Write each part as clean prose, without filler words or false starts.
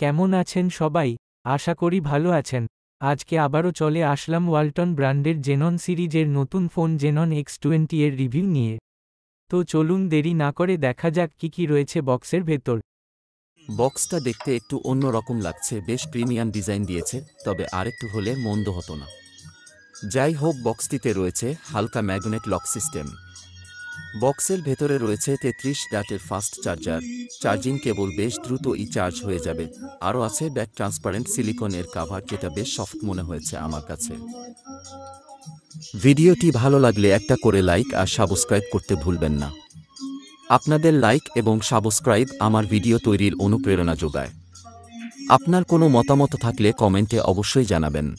কেমন আছেন সবাই? আশা করি ভালো আছেন। আজকে আবারও চলে আসলাম ওয়ালটন ব্র্যান্ডের জেনন সিরিজের নতুন ফোন জেনন X20 এর রিভিউ নিয়ে। তো চলুন দেরি না করে দেখা যাক কি রয়েছে বক্সের ভেতর। বক্সটা দেখতে একটু অন্যরকম লাগছে, বেশ প্রিমিয়াম ডিজাইন দিয়েছে, তবে আরেকটু হলে মন্দ হতো না। যাই হোক, বক্সটিতে রয়েছে হালকা ম্যাগনেট লক সিস্টেম। বক্সের ভেতরে রয়েছে 33 ওয়াটের ফাস্ট চার্জার, চার্জিং কেবল বেশ দ্রুতই চার্জ হয়ে যাবে। আরও আছে ব্যাক ট্রান্সপারেন্ট সিলিকনের কাভার, যেটা বেশ সফট মনে হয়েছে আমার কাছে। ভিডিওটি ভালো লাগলে একটা করে লাইক আর সাবস্ক্রাইব করতে ভুলবেন না। আপনাদের লাইক এবং সাবস্ক্রাইব আমার ভিডিও তৈরির অনুপ্রেরণা যোগায়। আপনার কোনো মতামত থাকলে কমেন্টে অবশ্যই জানাবেন।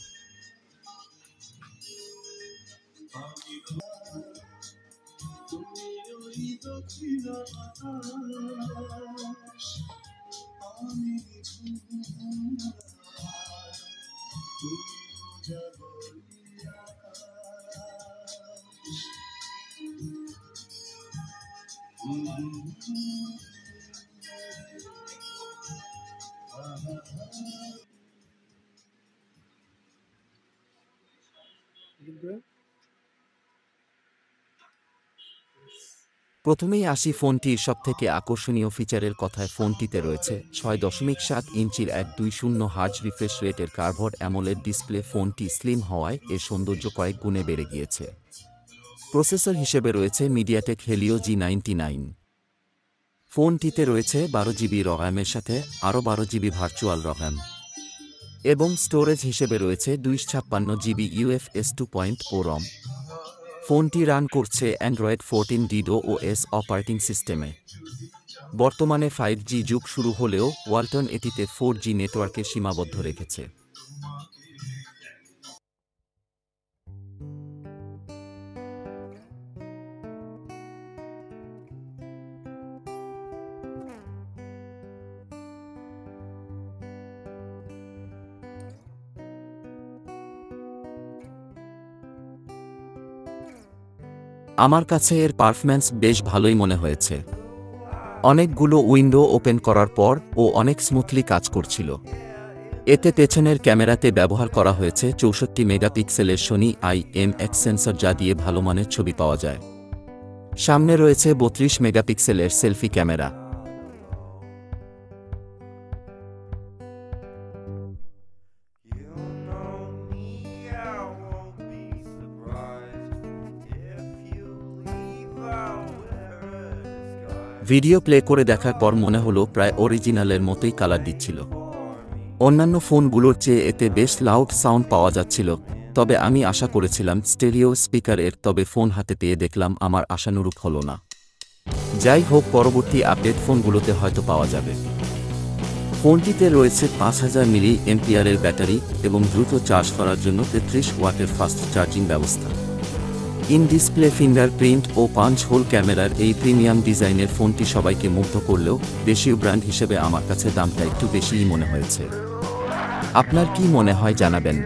প্রথমেই আসি ফোনটির সবথেকে আকর্ষণীয় ফিচারের কথায়। ফোনটিতে রয়েছে 6.7 ইঞ্চির 120 হার্জ রিফ্রেশ রেটের কার্ভড অ্যামোলেড ডিসপ্লে। ফোনটি স্লিম হওয়ায় এর সৌন্দর্য কয়েক গুণে বেড়ে গিয়েছে। প্রসেসর হিসেবে রয়েছে মিডিয়াটেক হেলিও G99। ফোনটিতে রয়েছে 12GB র‍্যামের সাথে আরও 12GB ভার্চুয়াল র‍্যাম, এবং স্টোরেজ হিসেবে রয়েছে 256GB UFS 2.0 রম। ফোনটি রান করছে অ্যান্ড্রয়েড 14 DDoS অপারেটিং সিস্টেমে। বর্তমানে 5G যুগ শুরু হলেও ওয়ালটন এটিতে 4G নেটওয়ার্কে সীমাবদ্ধ রেখেছে। আমার কাছে এর পারফরম্যান্স বেশ ভালোই মনে হয়েছে। অনেকগুলো উইন্ডো ওপেন করার পর অনেক স্মুথলি কাজ করছিল। এতে পেছনের ক্যামেরাতে ব্যবহার করা হয়েছে 64 মেগাপিক্সেলের সোনি IMX সেন্সর, যা দিয়ে ভালো মানের ছবি পাওয়া যায়। সামনে রয়েছে 32 মেগাপিক্সেলের সেলফি ক্যামেরা। ভিডিও প্লে করে দেখার পর মনে হলো প্রায় অরিজিনালের মতোই কালার দিচ্ছিল। অন্যান্য ফোনগুলোর চেয়ে এতে বেশ লাউড সাউন্ড পাওয়া যাচ্ছিল, তবে আমি আশা করেছিলাম স্টেরিও স্পিকারের, তবে ফোন হাতে পেয়ে দেখলাম আমার আশানুরূপ হলো না। যাই হোক, পরবর্তী আপডেট ফোনগুলোতে হয়তো পাওয়া যাবে। ফোনটিতে রয়েছে 5000 mAh ব্যাটারি এবং দ্রুত চার্জ করার জন্য 33 ওয়াটের ফাস্ট চার্জিং ব্যবস্থা। ইন ডিসপ্লে ফিঙ্গারপ্রিন্ট ও পাঞ্চ হোল ক্যামেরার এই প্রিমিয়াম ডিজাইনের ফোনটি সবাইকে মুগ্ধ করলেও দেশীয় ব্র্যান্ড হিসেবে আমার কাছে দামটা একটু বেশিই মনে হয়েছে। আপনার কি মনে হয় জানাবেন।